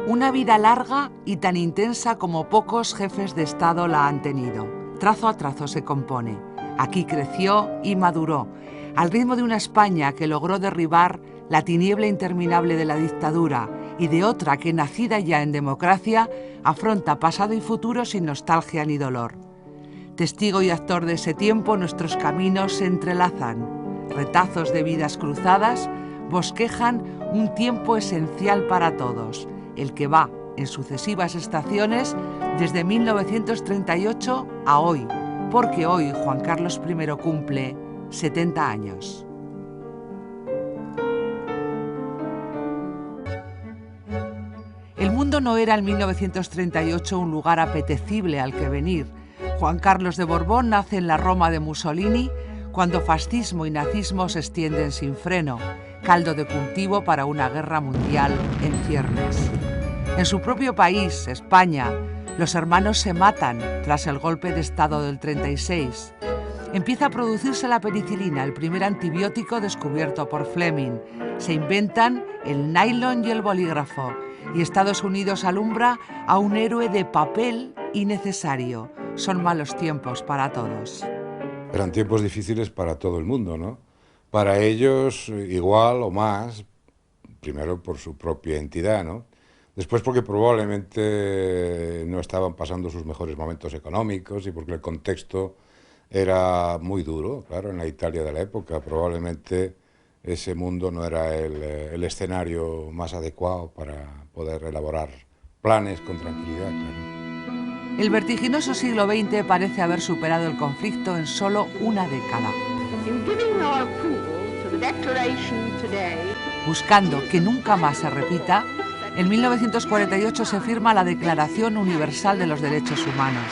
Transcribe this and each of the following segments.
Una vida larga y tan intensa como pocos jefes de Estado la han tenido. Trazo a trazo se compone. Aquí creció y maduró, al ritmo de una España que logró derribar la tiniebla interminable de la dictadura y de otra que, nacida ya en democracia, afronta pasado y futuro sin nostalgia ni dolor. Testigo y actor de ese tiempo, nuestros caminos se entrelazan. Retazos de vidas cruzadas bosquejan un tiempo esencial para todos, el que va en sucesivas estaciones desde 1938 a hoy, porque hoy Juan Carlos I cumple 70 años. El mundo no era en 1938 un lugar apetecible al que venir. Juan Carlos de Borbón nace en la Roma de Mussolini cuando fascismo y nazismo se extienden sin freno, caldo de cultivo para una guerra mundial en ciernes. En su propio país, España, los hermanos se matan tras el golpe de Estado del 36. Empieza a producirse la penicilina, el primer antibiótico descubierto por Fleming. Se inventan el nylon y el bolígrafo, y Estados Unidos alumbra a un héroe de papel innecesario. Son malos tiempos para todos. Eran tiempos difíciles para todo el mundo, ¿no? Para ellos igual o más, primero por su propia entidad, ¿no? Después porque probablemente no estaban pasando sus mejores momentos económicos y porque el contexto era muy duro, claro, en la Italia de la época. Probablemente ese mundo no era el escenario más adecuado para poder elaborar planes con tranquilidad, claro. El vertiginoso siglo XX parece haber superado el conflicto en solo una década. Buscando que nunca más se repita, en 1948 se firma la Declaración Universal de los Derechos Humanos.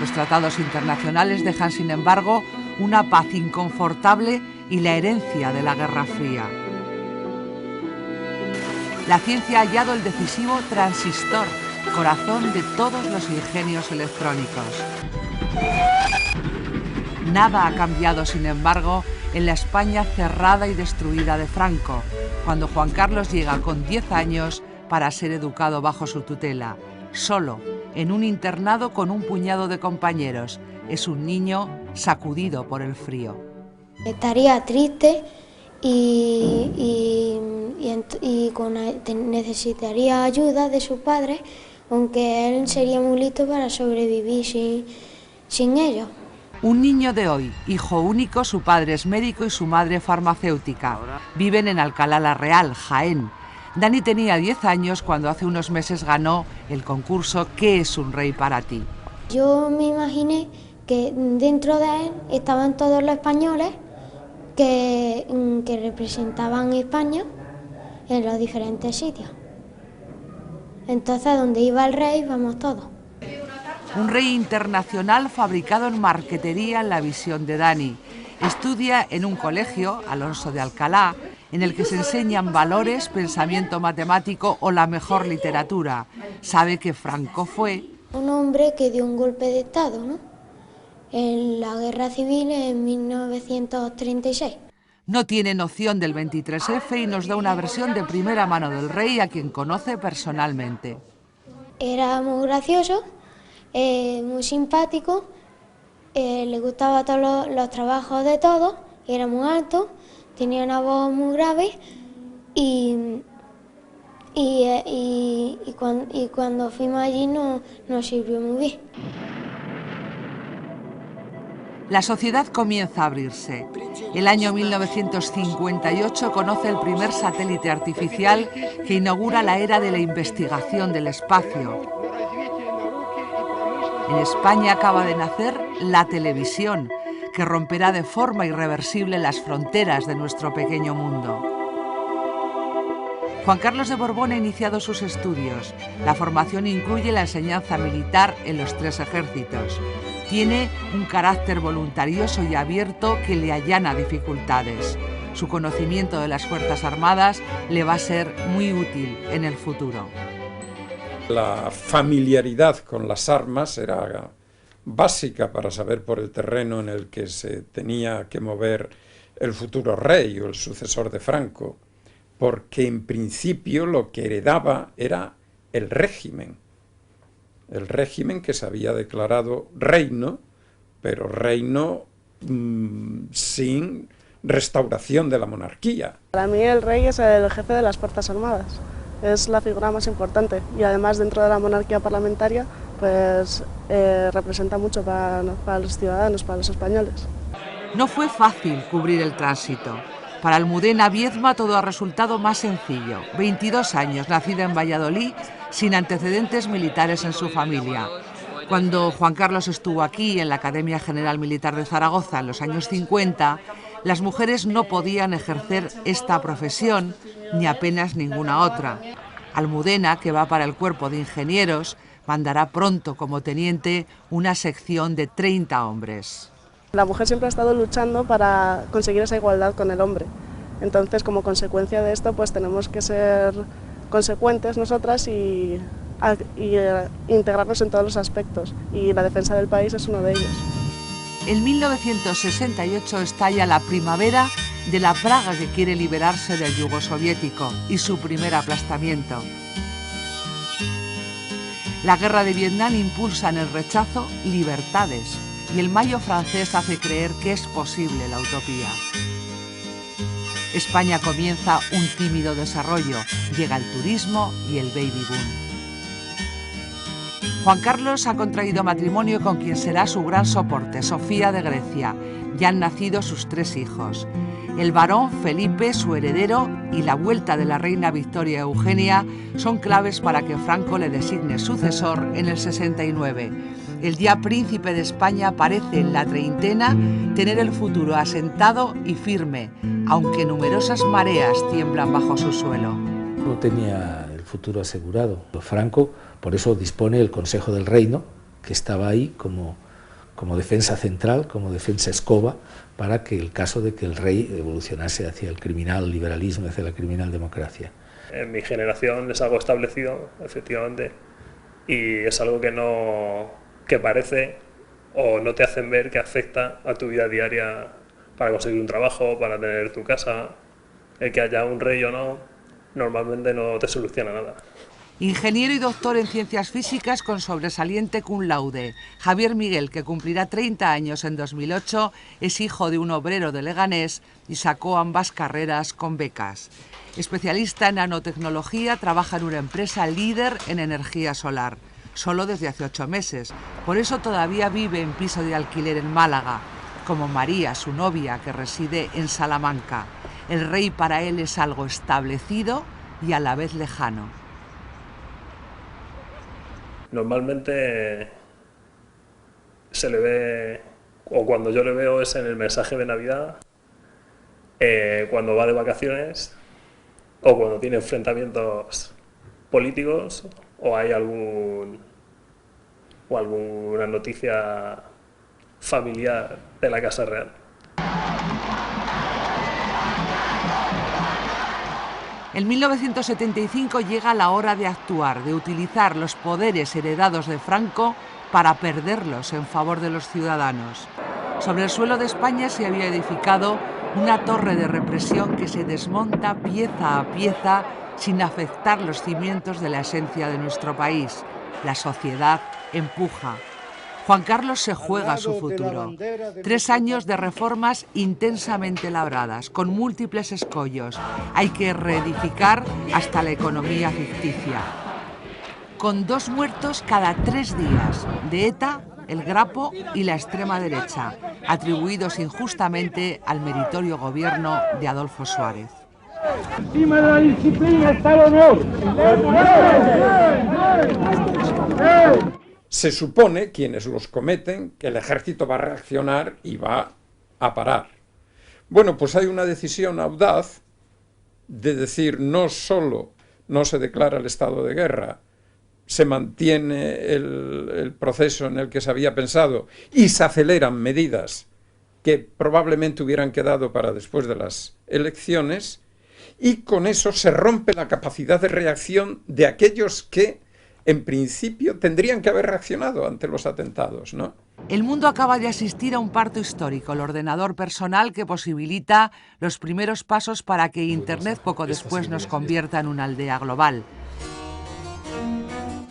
Los tratados internacionales dejan, sin embargo, una paz inconfortable y la herencia de la Guerra Fría. La ciencia ha hallado el decisivo transistor, corazón de todos los ingenios electrónicos. Nada ha cambiado, sin embargo, en la España cerrada y destruida de Franco, cuando Juan Carlos llega con 10 años para ser educado bajo su tutela, solo, en un internado con un puñado de compañeros. Es un niño sacudido por el frío. Estaría triste necesitaría ayuda de su padre, aunque él sería muy listo para sobrevivir sin ellos. Un niño de hoy, hijo único, su padre es médico y su madre farmacéutica. Viven en Alcalá la Real, Jaén. Dani tenía 10 años cuando hace unos meses ganó el concurso ¿Qué es un rey para ti? Yo me imaginé que dentro de él estaban todos los españoles que representaban España en los diferentes sitios. Entonces, donde iba el rey, vamos todos. Un rey internacional fabricado en marquetería en la visión de Dani. Estudia en un colegio, Alonso de Alcalá, en el que se enseñan valores, pensamiento matemático o la mejor literatura. Sabe que Franco fue un hombre que dio un golpe de Estado, ¿no?, en la Guerra Civil en 1936. No tiene noción del 23F y nos da una versión de primera mano del rey, a quien conoce personalmente. Era muy gracioso, muy simpático, le gustaba todos los trabajos de todos, era muy alto, tenía una voz muy grave y cuando fuimos allí nos sirvió muy bien. La sociedad comienza a abrirse. El año 1958 conoce el primer satélite artificial que inaugura la era de la investigación del espacio. En España acaba de nacer la televisión, que romperá de forma irreversible las fronteras de nuestro pequeño mundo. Juan Carlos de Borbón ha iniciado sus estudios. La formación incluye la enseñanza militar en los 3 ejércitos. Tiene un carácter voluntarioso y abierto que le allana dificultades. Su conocimiento de las Fuerzas Armadas le va a ser muy útil en el futuro. La familiaridad con las armas era básica para saber por el terreno en el que se tenía que mover el futuro rey o el sucesor de Franco, porque en principio lo que heredaba era el régimen que se había declarado reino, pero reino sin restauración de la monarquía. Para mí el rey es el jefe de las Fuerzas Armadas, es la figura más importante y además dentro de la monarquía parlamentaria pues representa mucho para los ciudadanos, para los españoles. No fue fácil cubrir el tránsito. Para Almudena Viedma todo ha resultado más sencillo. 22 años, nacida en Valladolid, sin antecedentes militares en su familia. Cuando Juan Carlos estuvo aquí, en la Academia General Militar de Zaragoza, en los años 50, las mujeres no podían ejercer esta profesión, ni apenas ninguna otra. Almudena, que va para el cuerpo de ingenieros, mandará pronto como teniente una sección de 30 hombres. La mujer siempre ha estado luchando para conseguir esa igualdad con el hombre. Entonces, como consecuencia de esto, pues tenemos que ser consecuentes nosotras y integrarnos en todos los aspectos. Y la defensa del país es uno de ellos. En 1968 estalla la primavera de la Praga que quiere liberarse del yugo soviético y su primer aplastamiento. La guerra de Vietnam impulsa en el rechazo libertades y el Mayo francés hace creer que es posible la utopía. España comienza un tímido desarrollo, llega el turismo y el baby boom. Juan Carlos ha contraído matrimonio con quien será su gran soporte, Sofía de Grecia. Ya han nacido sus 3 hijos. El varón Felipe, su heredero, y la vuelta de la reina Victoria Eugenia son claves para que Franco le designe sucesor en el 69. El ya príncipe de España parece en la treintena tener el futuro asentado y firme, aunque numerosas mareas tiemblan bajo su suelo. No tenía el futuro asegurado. Franco, por eso dispone el Consejo del Reino, que estaba ahí como defensa central, como defensa escoba, para que el caso de que el rey evolucionase hacia el criminal liberalismo, hacia la criminal democracia. En mi generación es algo establecido, efectivamente, y es algo que parece o no te hacen ver que afecta a tu vida diaria para conseguir un trabajo, para tener tu casa. El que haya un rey o no, normalmente no te soluciona nada. Ingeniero y doctor en Ciencias Físicas con sobresaliente cum laude. Javier Miguel, que cumplirá 30 años en 2008, es hijo de un obrero de Leganés y sacó ambas carreras con becas. Especialista en nanotecnología, trabaja en una empresa líder en energía solar. Solo desde hace 8 meses. Por eso todavía vive en piso de alquiler en Málaga, como María, su novia, que reside en Salamanca. El rey para él es algo establecido y a la vez lejano. Normalmente se le ve, o cuando yo le veo es en el mensaje de Navidad, cuando va de vacaciones, o cuando tiene enfrentamientos políticos, o hay alguna noticia familiar de la Casa Real. En 1975 llega la hora de actuar, de utilizar los poderes heredados de Franco para perderlos en favor de los ciudadanos. Sobre el suelo de España se había edificado una torre de represión que se desmonta pieza a pieza sin afectar los cimientos de la esencia de nuestro país. La sociedad empuja. Juan Carlos se juega su futuro. 3 años de reformas intensamente labradas, con múltiples escollos. Hay que reedificar hasta la economía ficticia. Con 2 muertos cada 3 días, de ETA, el Grapo y la extrema derecha, atribuidos injustamente al meritorio gobierno de Adolfo Suárez. Encima de la disciplina está el honor. Se supone, quienes los cometen, que el ejército va a reaccionar y va a parar. Bueno, pues hay una decisión audaz de decir no solo no se declara el estado de guerra, se mantiene el proceso en el que se había pensado y se aceleran medidas que probablemente hubieran quedado para después de las elecciones, y con eso se rompe la capacidad de reacción de aquellos que en principio tendrían que haber reaccionado ante los atentados, ¿no? El mundo acaba de asistir a un parto histórico, el ordenador personal que posibilita los primeros pasos para que Internet poco después nos convierta en una aldea global.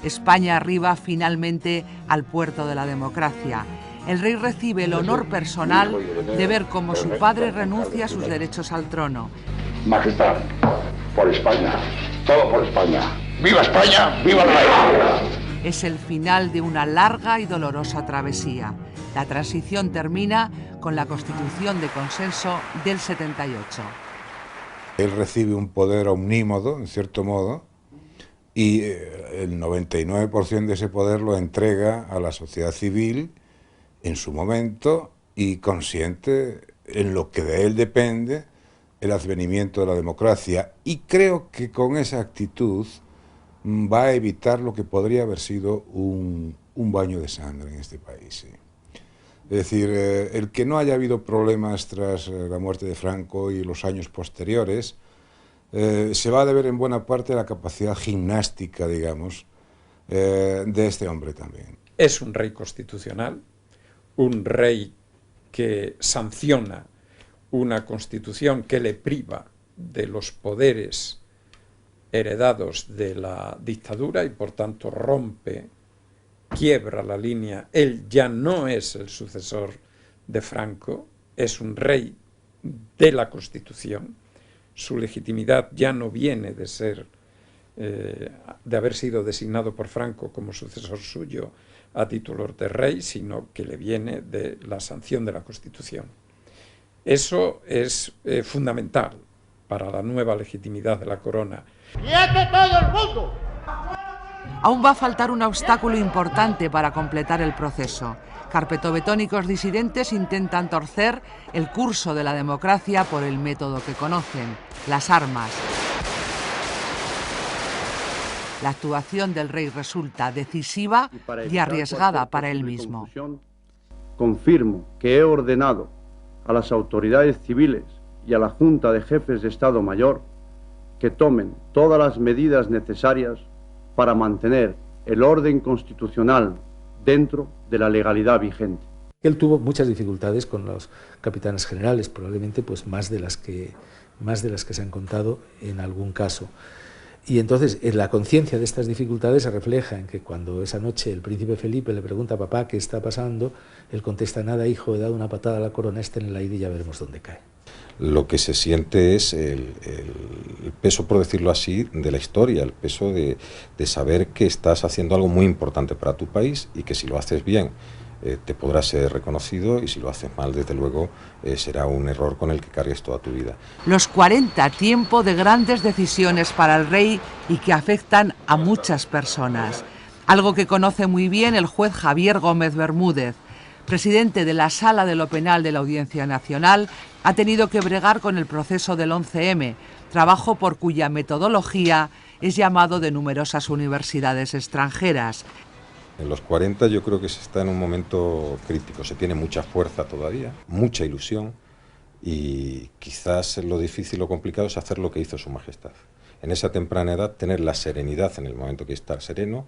España arriba finalmente al puerto de la democracia. El rey recibe el honor personal de ver cómo su padre renuncia a sus derechos al trono. Majestad, por España, todo por España. ¡Viva España! ¡Viva el rey! Es el final de una larga y dolorosa travesía. La transición termina con la Constitución de Consenso del 78. Él recibe un poder omnímodo, en cierto modo, y el 99% de ese poder lo entrega a la sociedad civil en su momento y consciente en lo que de él depende el advenimiento de la democracia. Y creo que con esa actitud va a evitar lo que podría haber sido un baño de sangre en este país. Sí. Es decir, el que no haya habido problemas tras la muerte de Franco y los años posteriores, se va a deber en buena parte a la capacidad gimnástica, digamos, de este hombre también. Es un rey constitucional, un rey que sanciona una constitución que le priva de los poderes heredados de la dictadura y por tanto rompe, quiebra la línea. Él ya no es el sucesor de Franco, es un rey de la Constitución. Su legitimidad ya no viene de ser, de haber sido designado por Franco como sucesor suyo a título de rey, sino que le viene de la sanción de la Constitución. Eso es fundamental para la nueva legitimidad de la corona. ¡Quiete todo el mundo! Aún va a faltar un obstáculo importante para completar el proceso. Carpetobetónicos disidentes intentan torcer el curso de la democracia por el método que conocen, las armas. La actuación del rey resulta decisiva y arriesgada para él mismo. Confirmo que he ordenado a las autoridades civiles y a la Junta de Jefes de Estado Mayor que tomen todas las medidas necesarias para mantener el orden constitucional dentro de la legalidad vigente. Él tuvo muchas dificultades con los capitanes generales, probablemente pues más de las que se han contado en algún caso. Y entonces la conciencia de estas dificultades se refleja en que cuando esa noche el príncipe Felipe le pregunta a papá qué está pasando, él contesta: nada, hijo, he dado una patada a la corona, está en el aire y ya veremos dónde cae. Lo que se siente es el peso, por decirlo así, de la historia, el peso de saber que estás haciendo algo muy importante para tu país y que si lo haces bien te podrá ser reconocido y si lo haces mal, desde luego, será un error con el que cargues toda tu vida. Los 40, tiempo de grandes decisiones para el rey y que afectan a muchas personas. Algo que conoce muy bien el juez Javier Gómez Bermúdez, presidente de la Sala de lo Penal de la Audiencia Nacional, ha tenido que bregar con el proceso del 11M, trabajo por cuya metodología es llamado de numerosas universidades extranjeras. En los 40 yo creo que se está en un momento crítico, se tiene mucha fuerza todavía, mucha ilusión y quizás lo difícil o complicado es hacer lo que hizo Su Majestad. En esa temprana edad tener la serenidad en el momento que estar sereno,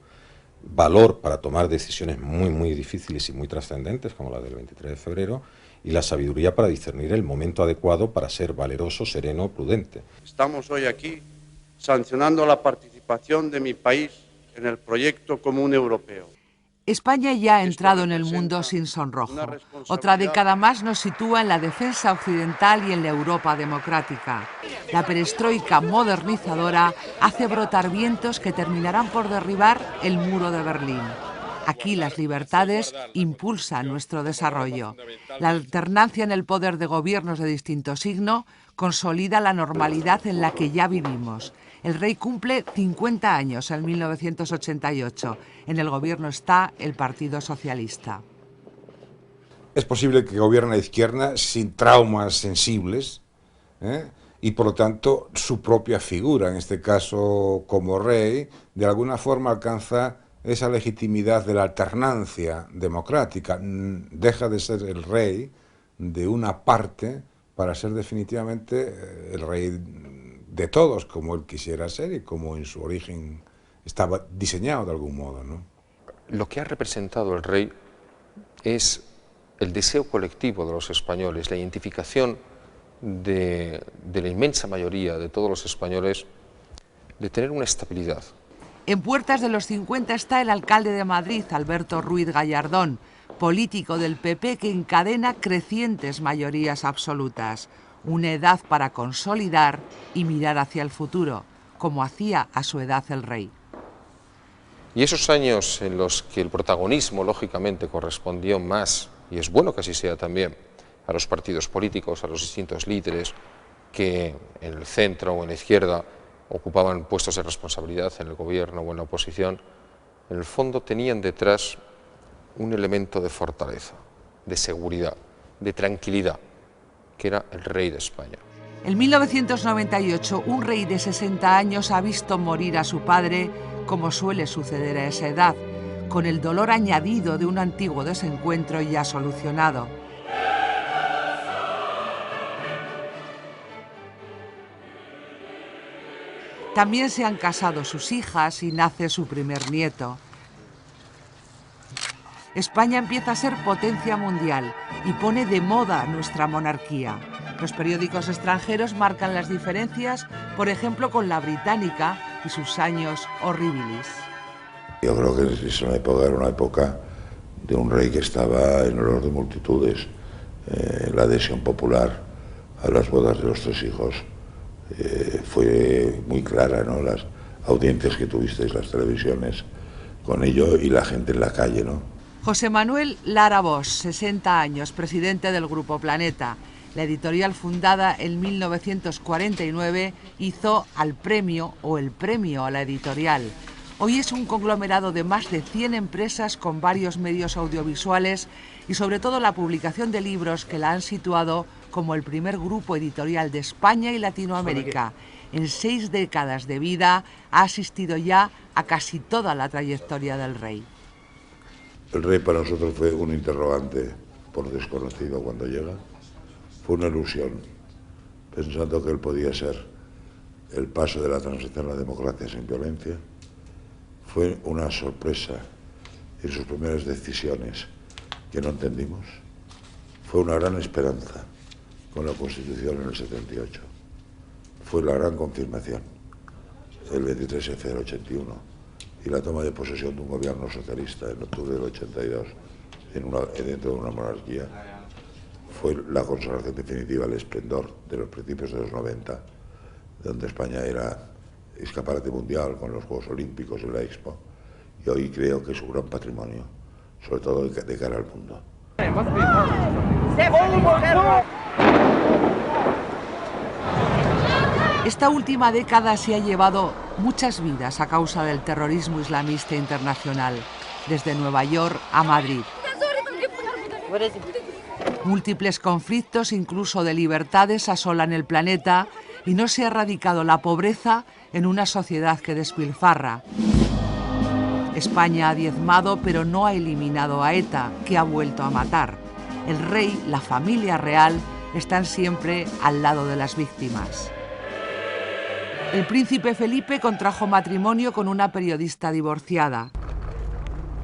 valor para tomar decisiones muy difíciles y muy trascendentes como la del 23 de febrero y la sabiduría para discernir el momento adecuado para ser valeroso, sereno, prudente. Estamos hoy aquí sancionando la participación de mi país en el proyecto común europeo. España ya ha entrado en el mundo sin sonrojo. Otra década más nos sitúa en la defensa occidental y en la Europa democrática. La perestroika modernizadora hace brotar vientos que terminarán por derribar el muro de Berlín. Aquí las libertades impulsan nuestro desarrollo. La alternancia en el poder de gobiernos de distinto signo consolida la normalidad en la que ya vivimos. El rey cumple 50 años en 1988. En el gobierno está el Partido Socialista. Es posible que gobierne la izquierda sin traumas sensibles, y por lo tanto su propia figura, en este caso como rey, de alguna forma alcanza esa legitimidad de la alternancia democrática. Deja de ser el rey de una parte para ser definitivamente el rey de todos, como él quisiera ser y como en su origen estaba diseñado de algún modo, ¿no? Lo que ha representado el rey es el deseo colectivo de los españoles, la identificación de la inmensa mayoría de todos los españoles de tener una estabilidad, En puertas de los 50 está el alcalde de Madrid, Alberto Ruiz Gallardón, político del PP que encadena crecientes mayorías absolutas, una edad para consolidar y mirar hacia el futuro, como hacía a su edad el rey. Y esos años en los que el protagonismo, lógicamente, correspondió más, y es bueno que así sea también, a los partidos políticos, a los distintos líderes que en el centro o en la izquierda ocupaban puestos de responsabilidad en el gobierno o en la oposición, en el fondo tenían detrás un elemento de fortaleza, de seguridad, de tranquilidad, que era el rey de España. En 1998, un rey de 60 años ha visto morir a su padre, como suele suceder a esa edad, con el dolor añadido de un antiguo desencuentro ya solucionado. También se han casado sus hijas y nace su primer nieto. España empieza a ser potencia mundial y pone de moda nuestra monarquía. Los periódicos extranjeros marcan las diferencias, por ejemplo, con la británica y sus años horribilis. Yo creo que esa época era una época de un rey que estaba en olor de multitudes. La adhesión popular a las bodas de los tres hijos fue muy clara, ¿no? Las audiencias que tuvisteis, las televisiones, con ello y la gente en la calle, ¿no? José Manuel Lara Bosch, 60 años, presidente del Grupo Planeta. La editorial, fundada en 1949, hizo al premio o el premio a la editorial. Hoy es un conglomerado de más de 100 empresas con varios medios audiovisuales y sobre todo la publicación de libros que la han situado como el primer grupo editorial de España y Latinoamérica. En 6 décadas de vida ha asistido ya a casi toda la trayectoria del rey. El rey para nosotros fue un interrogante por desconocido cuando llega. Fue una ilusión, pensando que él podía ser el paso de la transición a la democracia sin violencia. Fue una sorpresa en sus primeras decisiones que no entendimos. Fue una gran esperanza con la Constitución en el 78. Fue la gran confirmación el 23F del 81 y la toma de posesión de un gobierno socialista en octubre del 82 dentro de una monarquía. Fue la consagración definitiva, el esplendor de los principios de los 90, donde España era escaparate mundial con los Juegos Olímpicos y la Expo, y hoy creo que es un gran patrimonio, sobre todo de cara al mundo. Esta última década se ha llevado muchas vidas a causa del terrorismo islamista internacional, desde Nueva York a Madrid. Múltiples conflictos, incluso de libertades, asolan el planeta y no se ha erradicado la pobreza en una sociedad que despilfarra. España ha diezmado, pero no ha eliminado a ETA, que ha vuelto a matar. El rey, la familia real, están siempre al lado de las víctimas. El príncipe Felipe contrajo matrimonio con una periodista divorciada.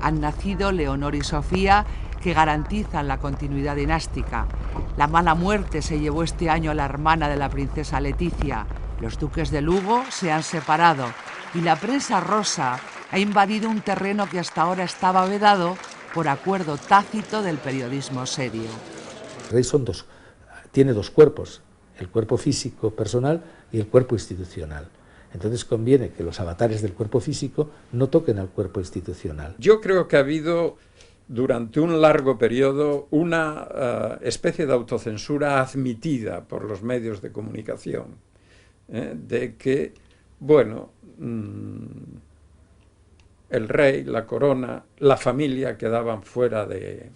Han nacido Leonor y Sofía, que garantizan la continuidad dinástica. La mala muerte se llevó este año a la hermana de la princesa Leticia. Los duques de Lugo se han separado y la prensa rosa ha invadido un terreno que hasta ahora estaba vedado por acuerdo tácito del periodismo serio. El rey tiene dos cuerpos, el cuerpo físico personal y el cuerpo institucional. Entonces conviene que los avatares del cuerpo físico no toquen al cuerpo institucional. Yo creo que ha habido durante un largo periodo una especie de autocensura admitida por los medios de comunicación, de que, bueno, el rey, la corona, la familia quedaban fuera del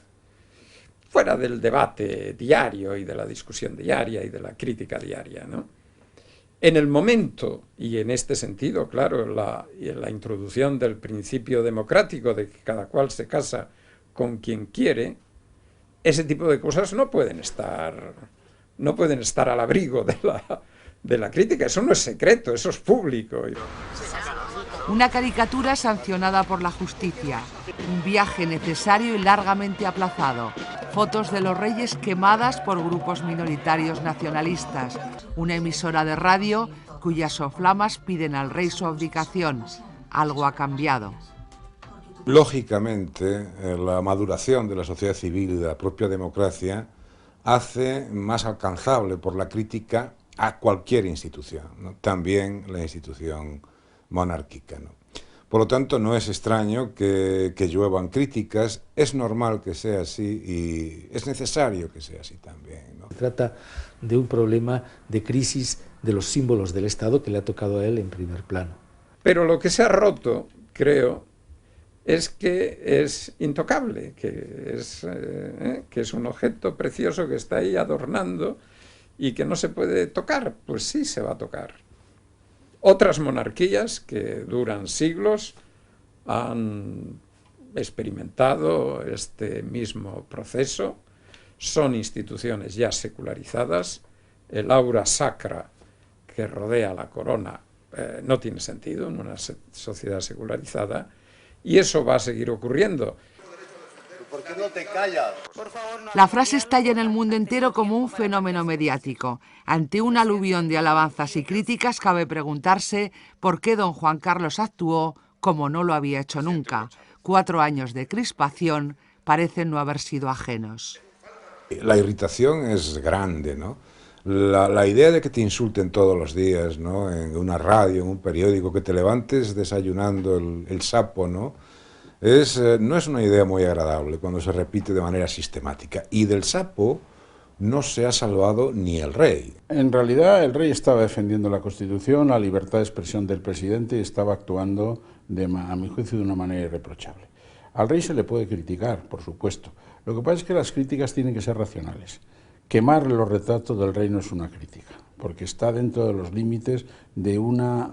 debate diario y de la discusión diaria y de la crítica diaria, ¿no? En el momento, y en este sentido, claro, la introducción del principio democrático de que cada cual se casa con quien quiere, ese tipo de cosas no pueden estar al abrigo de la crítica. Eso no es secreto, eso es público. Una caricatura sancionada por la justicia, un viaje necesario y largamente aplazado, fotos de los reyes quemadas por grupos minoritarios nacionalistas, una emisora de radio cuyas soflamas piden al rey su abdicación, algo ha cambiado. Lógicamente, la maduración de la sociedad civil y de la propia democracia hace más alcanzable por la crítica a cualquier institución, ¿no? También la institución monárquica, ¿no? Por lo tanto, no es extraño que lluevan críticas, es normal que sea así y es necesario que sea así también, ¿no? Se trata de un problema de crisis de los símbolos del Estado que le ha tocado a él en primer plano. Pero lo que se ha roto, creo, es que es intocable, que es un objeto precioso que está ahí adornando y que no se puede tocar. Pues sí se va a tocar. Otras monarquías que duran siglos han experimentado este mismo proceso, son instituciones ya secularizadas, el aura sacra que rodea la corona no tiene sentido en una sociedad secularizada, y eso va a seguir ocurriendo. ¿Por qué no te callas? La frase estalla en el mundo entero como un fenómeno mediático. Ante un aluvión de alabanzas y críticas, cabe preguntarse por qué don Juan Carlos actuó como no lo había hecho nunca. 4 años de crispación parecen no haber sido ajenos. La irritación es grande, ¿no? La idea de que te insulten todos los días, ¿no? En una radio, en un periódico, que te levantes desayunando el sapo, ¿no? No es una idea muy agradable cuando se repite de manera sistemática. Y del sapo no se ha salvado ni el rey. En realidad el rey estaba defendiendo la Constitución, la libertad de expresión del presidente, y estaba actuando, a mi juicio, de una manera irreprochable. Al rey se le puede criticar, por supuesto. Lo que pasa es que las críticas tienen que ser racionales. Quemar los retratos del rey no es una crítica, porque está dentro de los límites de una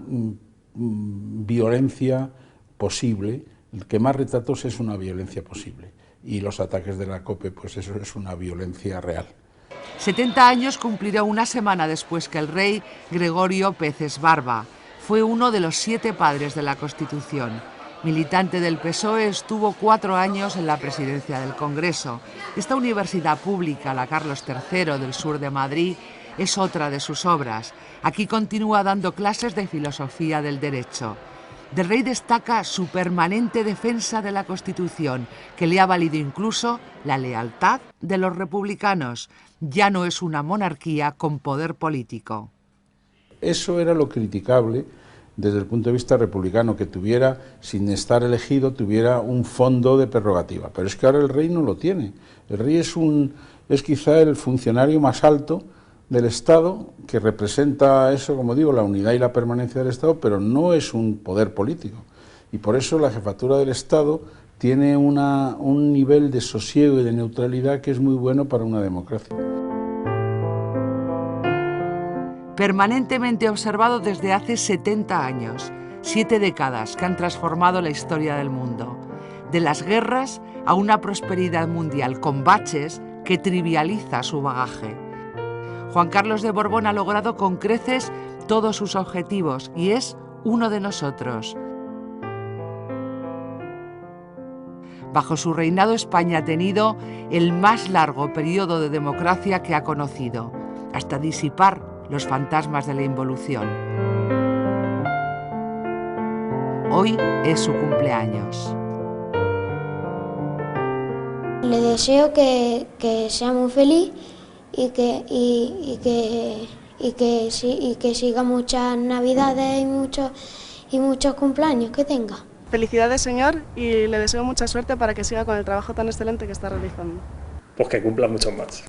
violencia posible. El quemar retratos es una violencia posible, y los ataques de la COPE, pues eso es una violencia real. 70 años cumplirá una semana después que el rey Gregorio Peces Barba. Fue uno de los 7 padres de la Constitución. Militante del PSOE, estuvo 4 años en la presidencia del Congreso. Esta universidad pública, la Carlos III del sur de Madrid, es otra de sus obras. Aquí continúa dando clases de filosofía del derecho. Del rey destaca su permanente defensa de la Constitución, que le ha valido incluso la lealtad de los republicanos. Ya no es una monarquía con poder político. Eso era lo criticable desde el punto de vista republicano, que tuviera, sin estar elegido, tuviera un fondo de prerrogativa. Pero es que ahora el rey no lo tiene. El rey es quizá el funcionario más alto del Estado, que representa eso, como digo, la unidad y la permanencia del Estado, pero no es un poder político. Y por eso la jefatura del Estado tiene un nivel de sosiego y de neutralidad que es muy bueno para una democracia. Permanentemente observado desde hace 70 años, 7 décadas que han transformado la historia del mundo. De las guerras a una prosperidad mundial con baches que trivializa su bagaje. Juan Carlos de Borbón ha logrado con creces todos sus objetivos y es uno de nosotros. Bajo su reinado, España ha tenido el más largo periodo de democracia que ha conocido, hasta disipar los fantasmas de la involución. Hoy es su cumpleaños. Le deseo que sea muy feliz y que siga muchas navidades y muchos cumpleaños que tenga. Felicidades, señor, y le deseo mucha suerte para que siga con el trabajo tan excelente que está realizando. Pues que cumpla mucho más.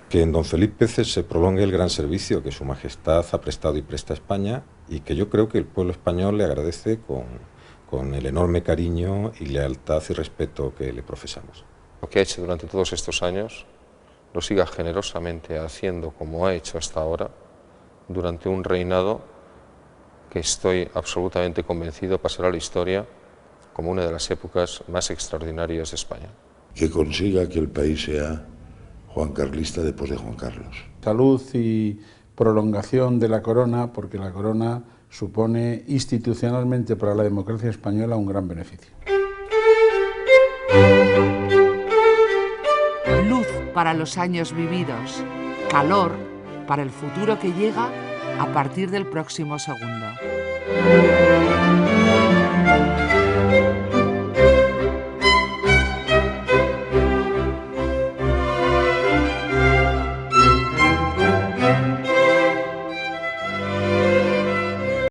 Que en don Felipe Peces se prolongue el gran servicio que su majestad ha prestado y presta a España, y que yo creo que el pueblo español le agradece con el enorme cariño y lealtad y respeto que le profesamos. Lo que ha hecho durante todos estos años lo siga generosamente haciendo como ha hecho hasta ahora, durante un reinado que estoy absolutamente convencido pasará a la historia como una de las épocas más extraordinarias de España. Que consiga que el país sea Juan Carlista después de Juan Carlos. Salud y prolongación de la corona, porque la corona supone institucionalmente para la democracia española un gran beneficio. Luz para los años vividos, calor para el futuro que llega a partir del próximo segundo.